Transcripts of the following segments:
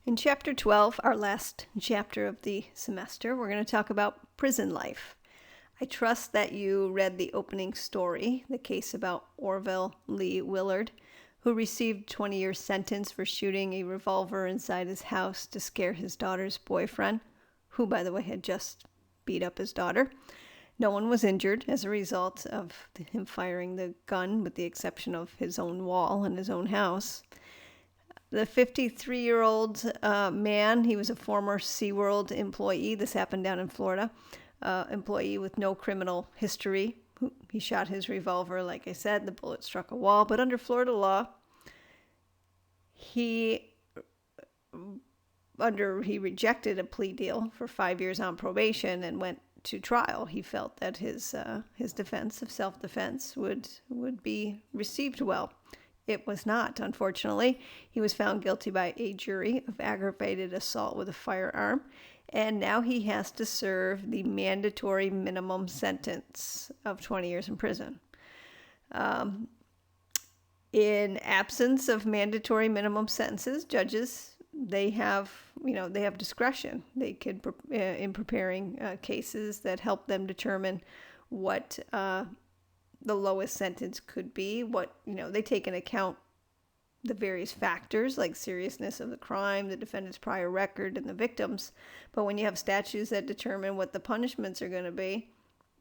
In Chapter 12, our last chapter of the semester, we're going to talk about prison life. I trust that you read the opening story, the case about Orville Lee Willard, who received a 20-year sentence for shooting a revolver inside his house to scare his daughter's boyfriend, who, by the way, had just beat up his daughter. No one was injured as a result of him firing the gun, with the exception of his own wall in his own house. The 53-year-old man, he was a former SeaWorld employee. This happened down in Florida. Employee with no criminal history. He shot his revolver, like I said, the bullet struck a wall. But under Florida law, he rejected a plea deal for 5 years on probation and went to trial. He felt that his defense of self-defense would be received well. It was not, unfortunately. He was found guilty by a jury of aggravated assault with a firearm, and now he has to serve the mandatory minimum sentence of 20 years in prison. In absence of mandatory minimum sentences, judges, they have discretion. They could, in preparing cases that help them determine what the lowest sentence could be. They take into account the various factors like seriousness of the crime, the defendant's prior record, and the victims. But when you have statutes that determine what the punishments are going to be,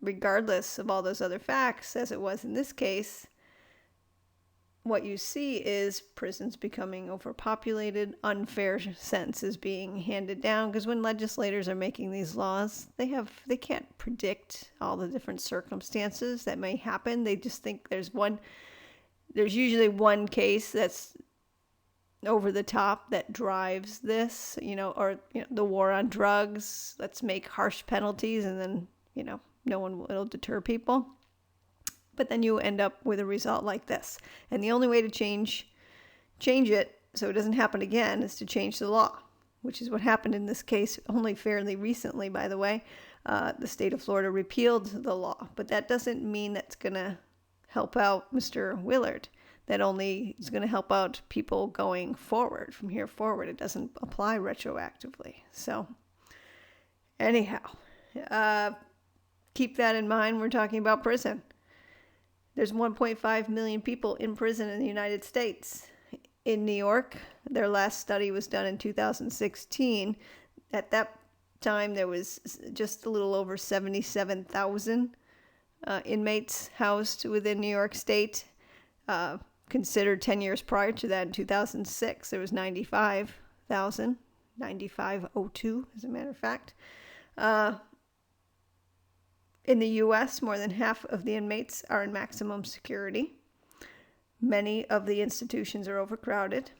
regardless of all those other facts, as it was in this case, what you see is prisons becoming overpopulated, unfair sentences being handed down, because when legislators are making these laws, they can't predict all the different circumstances that may happen. They just think there's usually one case that's over the top that drives this, the war on drugs. Let's make harsh penalties, and then, no one will deter people. But then you end up with a result like this. And the only way to change it so it doesn't happen again is to change the law, which is what happened in this case only fairly recently, by the way. The state of Florida repealed the law, but that doesn't mean that's going to help out Mr. Willard. That only is going to help out people going forward, from here forward. It doesn't apply retroactively. So anyhow, keep that in mind when we're talking about prison. There's 1.5 million people in prison in the United States. In New York, their last study was done in 2016. At that time, there was just a little over 77,000 inmates housed within New York State. Considered 10 years prior to that, in 2006, there was 95,000, 9502, as a matter of fact. In the U.S., more than half of the inmates are in maximum security. Many of the institutions are overcrowded.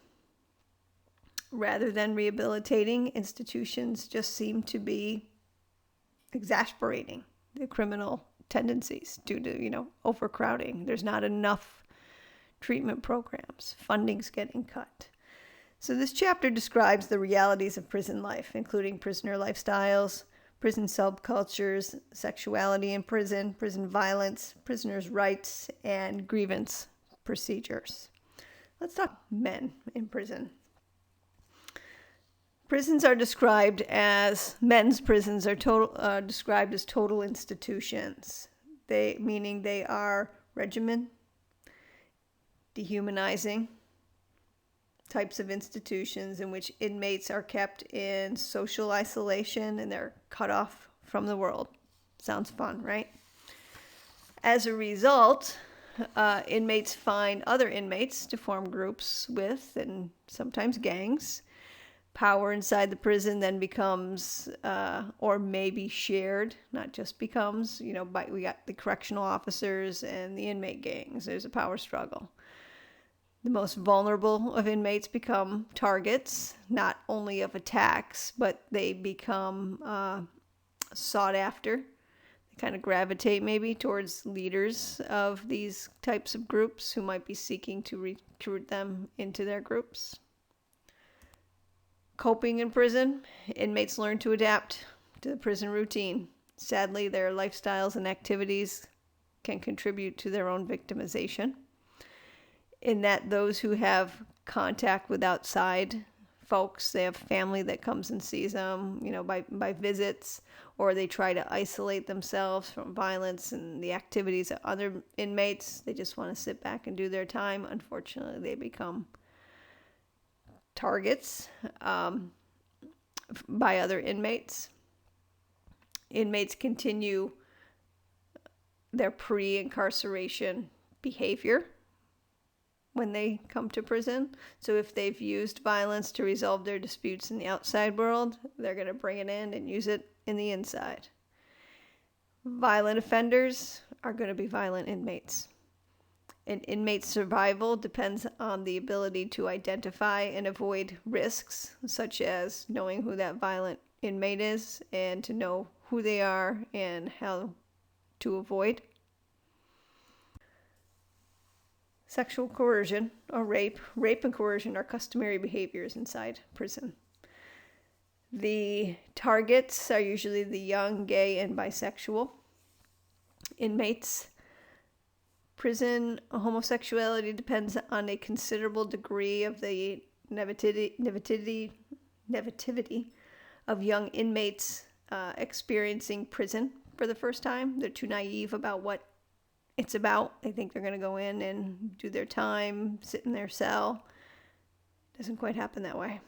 Rather than rehabilitating, institutions just seem to be exasperating the criminal tendencies due to, overcrowding. There's not enough treatment programs. Funding's getting cut. So this chapter describes the realities of prison life, including prisoner lifestyles, prison subcultures, sexuality in prison, prison violence, prisoners' rights, and grievance procedures. Let's talk men in prison. Men's prisons are described as total institutions. Meaning they are regimen, dehumanizing types of institutions in which inmates are kept in social isolation and they're cut off from the world. Sounds fun, right? As a result, inmates find other inmates to form groups with, and sometimes gangs. Power inside the prison then becomes, or may be shared, not just becomes, we got the correctional officers and the inmate gangs. There's a power struggle. The most vulnerable of inmates become targets, not only of attacks, but they become sought after. They kind of gravitate maybe towards leaders of these types of groups who might be seeking to recruit them into their groups. Coping in prison, inmates learn to adapt to the prison routine. Sadly, their lifestyles and activities can contribute to their own victimization, in that those who have contact with outside folks. They have family that comes and sees them, by visits, or they try to isolate themselves from violence and the activities of other inmates. They just want to sit back and do their time. Unfortunately, they become targets by other inmates. Inmates continue their pre-incarceration behavior when they come to prison. So if they've used violence to resolve their disputes in the outside world, they're going to bring it in and use it in the inside. Violent offenders are going to be violent inmates. An inmate's survival depends on the ability to identify and avoid risks, such as knowing who that violent inmate is and to know who they are and how to avoid. Sexual coercion or rape and coercion are customary behaviors inside prison. The targets are usually the young, gay, and bisexual inmates. Prison homosexuality depends on a considerable degree of the nativity of young inmates experiencing prison for the first time. They're too naive about what it's about. They think they're going to go in and do their time, sit in their cell. Doesn't quite happen that way.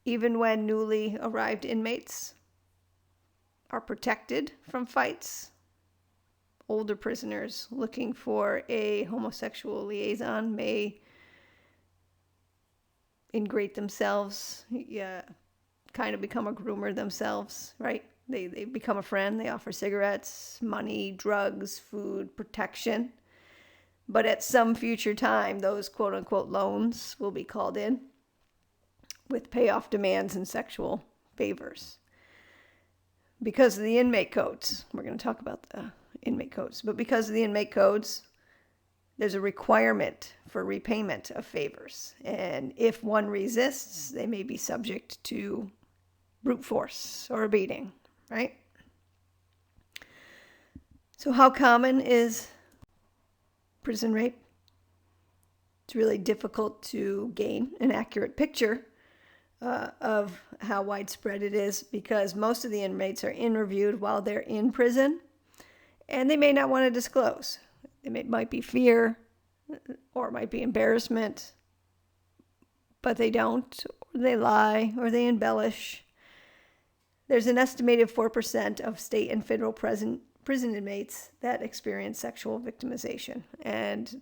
Even when newly arrived inmates are protected from fights, older prisoners looking for a homosexual liaison may ingrate themselves, kind of become a groomer themselves, right? They become a friend. They offer cigarettes, money, drugs, food, protection. But at some future time, those quote-unquote loans will be called in with payoff demands and sexual favors. Because of the inmate codes, we're going to talk about the inmate codes, but because of the inmate codes, there's a requirement for repayment of favors. And if one resists, they may be subject to brute force or a beating, right? So how common is prison rape? It's really difficult to gain an accurate picture of how widespread it is because most of the inmates are interviewed while they're in prison, and they may not want to disclose. It might be fear or it might be embarrassment, but they don't, or they lie, or they embellish. There's an estimated 4% of state and federal prison inmates that experience sexual victimization. And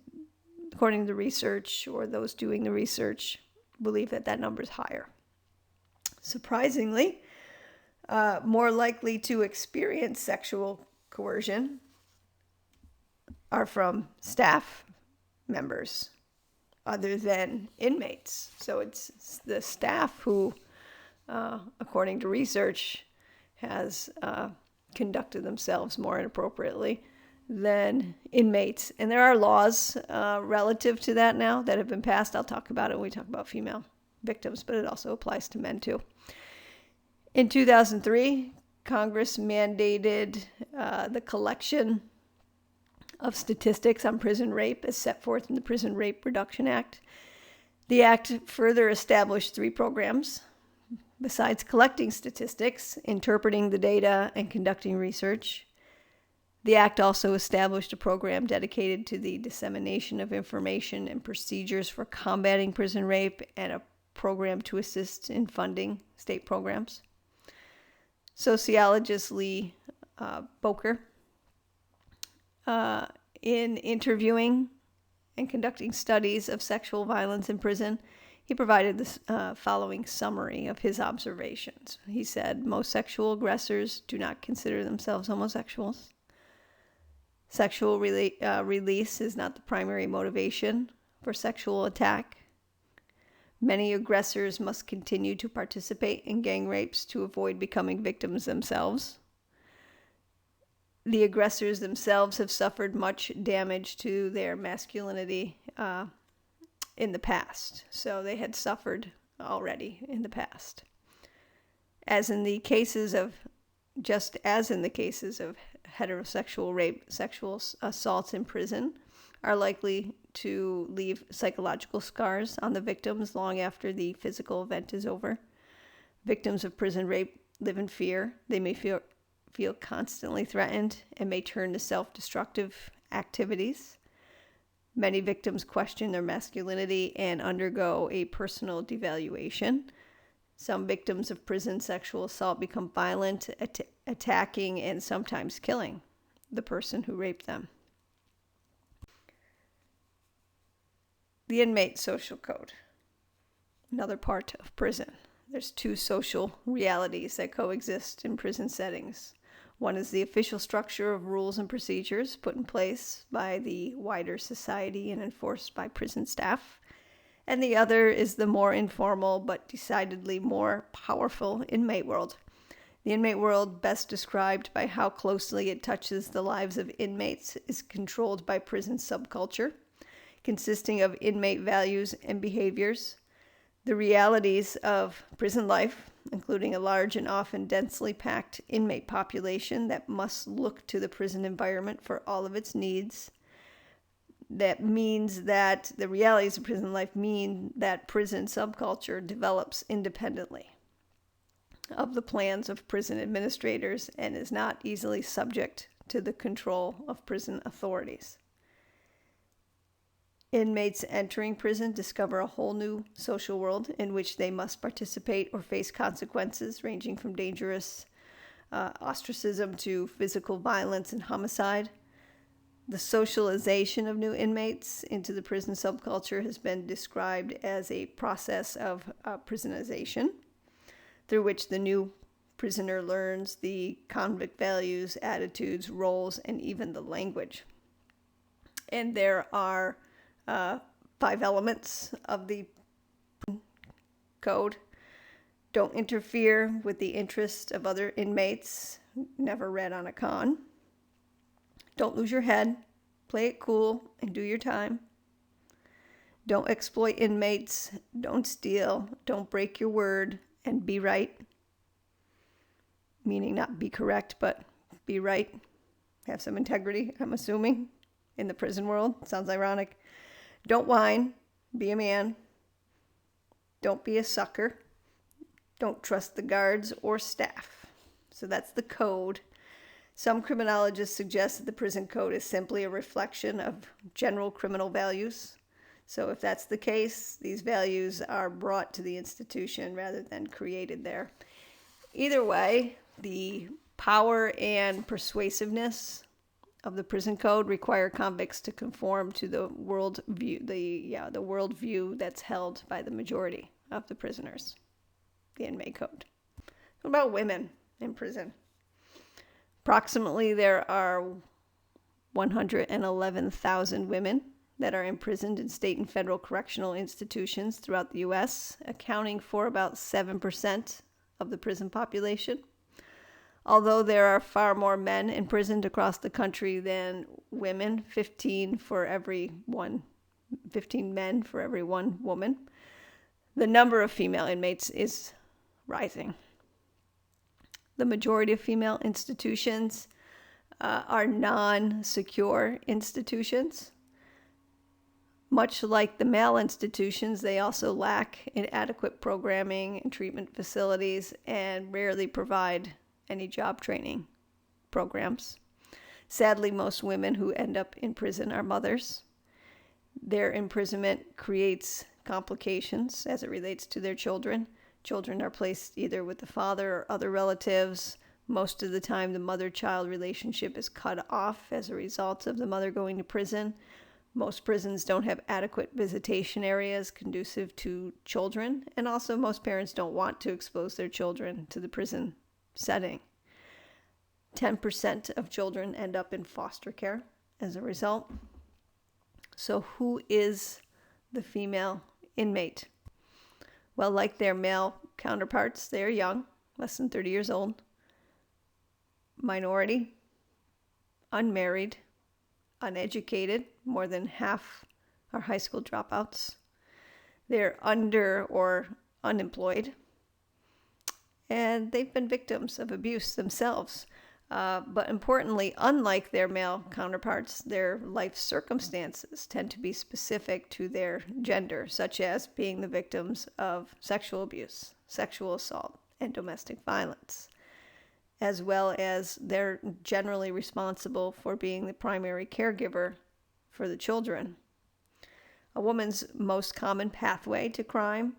according to the research, or those doing the research, believe that number is higher. Surprisingly, more likely to experience sexual coercion are from staff members other than inmates. So it's the staff who, according to research, has conducted themselves more inappropriately than inmates. And there are laws relative to that now that have been passed. I'll talk about it when we talk about female victims, but it also applies to men too. In 2003, Congress mandated the collection of statistics on prison rape as set forth in the Prison Rape Reduction Act. The act further established 3 programs. Besides collecting statistics, interpreting the data, and conducting research, the act also established a program dedicated to the dissemination of information and procedures for combating prison rape and a program to assist in funding state programs. Sociologist Lee Boker, in interviewing and conducting studies of sexual violence in prison, he provided this following summary of his observations. He said, most sexual aggressors do not consider themselves homosexuals. Sexual release is not the primary motivation for sexual attack. Many aggressors must continue to participate in gang rapes to avoid becoming victims themselves. The aggressors themselves have suffered much damage to their masculinity in the past. So they had suffered already in the past. Just as in the cases of heterosexual rape, sexual assaults in prison are likely to leave psychological scars on the victims long after the physical event is over. Victims of prison rape live in fear. They may feel constantly threatened and may turn to self-destructive activities. Many victims question their masculinity and undergo a personal devaluation. Some victims of prison sexual assault become violent, attacking and sometimes killing the person who raped them. The inmate social code, another part of prison. There's two social realities that coexist in prison settings. One is the official structure of rules and procedures put in place by the wider society and enforced by prison staff. And the other is the more informal but decidedly more powerful inmate world. The inmate world, best described by how closely it touches the lives of inmates, is controlled by prison subculture, consisting of inmate values and behaviors, the realities of prison life, including a large and often densely packed inmate population that must look to the prison environment for all of its needs. That means that the realities of prison life mean that prison subculture develops independently of the plans of prison administrators and is not easily subject to the control of prison authorities. Inmates entering prison discover a whole new social world in which they must participate or face consequences ranging from dangerous ostracism to physical violence and homicide. The socialization of new inmates into the prison subculture has been described as a process of prisonization, through which the new prisoner learns the convict values, attitudes, roles, and even the language. And there are 5 elements of the code. Don't interfere with the interest of other inmates. Never read on a con. Don't lose your head. Play it cool and do your time. Don't exploit inmates. Don't steal. Don't break your word. And be right. Meaning not be correct, but be right. Have some integrity, I'm assuming, in the prison world. Sounds ironic. Don't whine. Be a man. Don't be a sucker. Don't trust the guards or staff. So that's the code. Some criminologists suggest that the prison code is simply a reflection of general criminal values. So if that's the case, these values are brought to the institution rather than created there. Either way, the power and persuasiveness of the prison code require convicts to conform to the worldview, the worldview that's held by the majority of the prisoners, the inmate code. What about women in prison? Approximately there are 111,000 women that are imprisoned in state and federal correctional institutions throughout the U.S., accounting for about 7% of the prison population. Although there are far more men imprisoned across the country than women, 15 men for every one woman, the number of female inmates is rising. The majority of female institutions are non-secure institutions. Much like the male institutions, they also lack inadequate programming and treatment facilities and rarely provide any job training programs. Sadly, most women who end up in prison are mothers. Their imprisonment creates complications as it relates to their children. Children are placed either with the father or other relatives. Most of the time, the mother-child relationship is cut off as a result of the mother going to prison. Most prisons don't have adequate visitation areas conducive to children, and also most parents don't want to expose their children to the prison setting. 10% of children end up in foster care as a result. So who is the female inmate? Well, like their male counterparts, they are young, less than 30 years old, minority, unmarried, uneducated, more than half are high school dropouts. They're under or unemployed, and they've been victims of abuse themselves. But importantly, unlike their male counterparts, their life circumstances tend to be specific to their gender, such as being the victims of sexual abuse, sexual assault, and domestic violence, as well as they're generally responsible for being the primary caregiver for the children. A woman's most common pathway to crime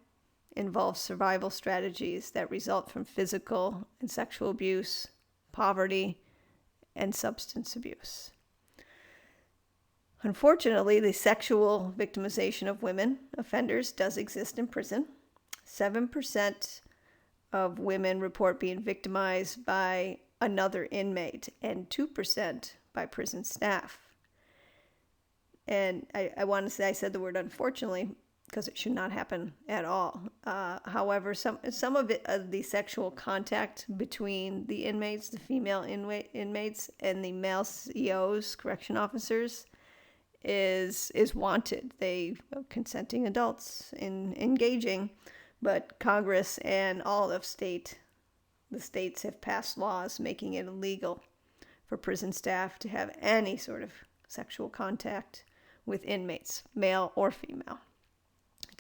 involves survival strategies that result from physical and sexual abuse, poverty, and substance abuse. Unfortunately, the sexual victimization of women offenders does exist in prison. 7% of women report being victimized by another inmate, and 2% by prison staff. And I want to say, I said the word unfortunately because it should not happen at all. However, some of the sexual contact between the inmates, the female inmates, and the male COs, correction officers, is wanted. They consenting adults in engaging, but Congress and all of the states have passed laws making it illegal for prison staff to have any sort of sexual contact with inmates, male or female.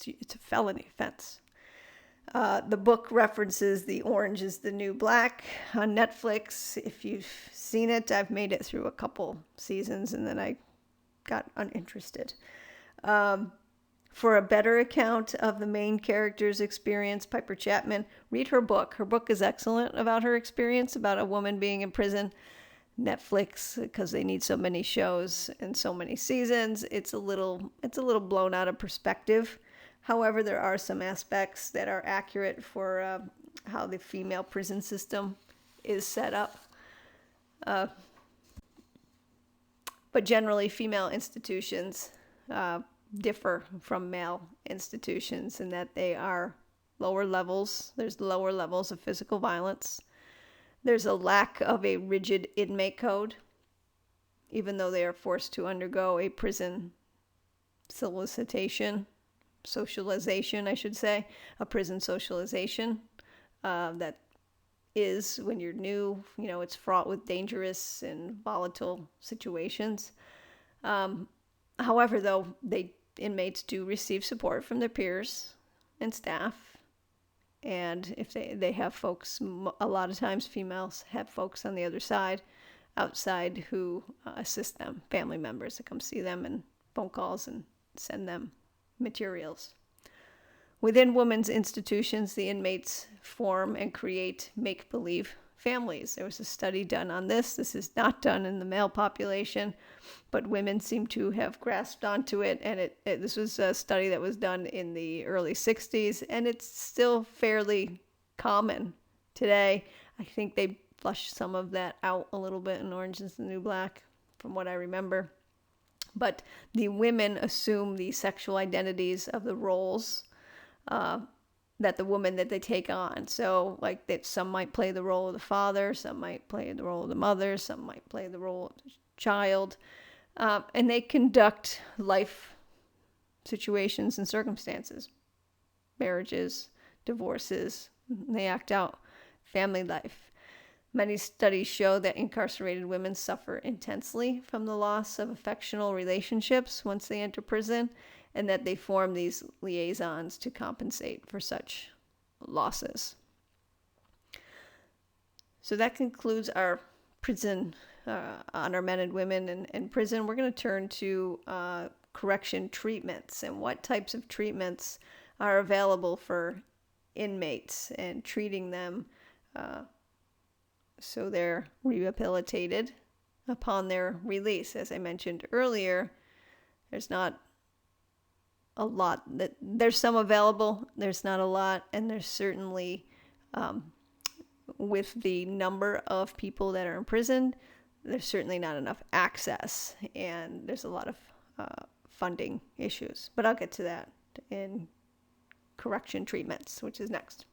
It's a felony offense. The book references The Orange is the New Black on Netflix. If you've seen it, I've made it through a couple seasons and then I got uninterested. For a better account of the main character's experience, Piper Chapman, read her book. Her book is excellent about her experience, about a woman being in prison. Netflix, because they need so many shows and so many seasons, it's a little blown out of perspective. However, there are some aspects that are accurate for how the female prison system is set up. But generally, female institutions differ from male institutions in that they are lower levels. There's lower levels of physical violence. There's a lack of a rigid inmate code, even though they are forced to undergo a prison socialization, I should say, a prison socialization that is, when you're new, it's fraught with dangerous and volatile situations. However, though, inmates do receive support from their peers and staff. And if they have folks, a lot of times females have folks on the other side, outside, who assist them, family members that come see them, and phone calls and send them materials. Within women's institutions, the inmates form and create make-believe families. There was a study done on this. This is not done in the male population, but women seem to have grasped onto it. And this was a study that was done in the early 60s, and it's still fairly common today. I think they flushed some of that out a little bit in Orange is the New Black, from what I remember. But the women assume the sexual identities of the roles that the woman that they take on. So like that, some might play the role of the father, some might play the role of the mother, some might play the role of the child. And they conduct life situations and circumstances, marriages, divorces. They act out family life. Many studies show that incarcerated women suffer intensely from the loss of affectional relationships once they enter prison, and that they form these liaisons to compensate for such losses. So that concludes our prison, on our men and women in prison. We're going to turn to correction treatments and what types of treatments are available for inmates, and treating them so they're rehabilitated upon their release. As I mentioned earlier, there's not a lot there's some available, there's not a lot, and there's certainly with the number of people that are imprisoned, there's certainly not enough access, and there's a lot of funding issues. But I'll get to that in correction treatments, which is next.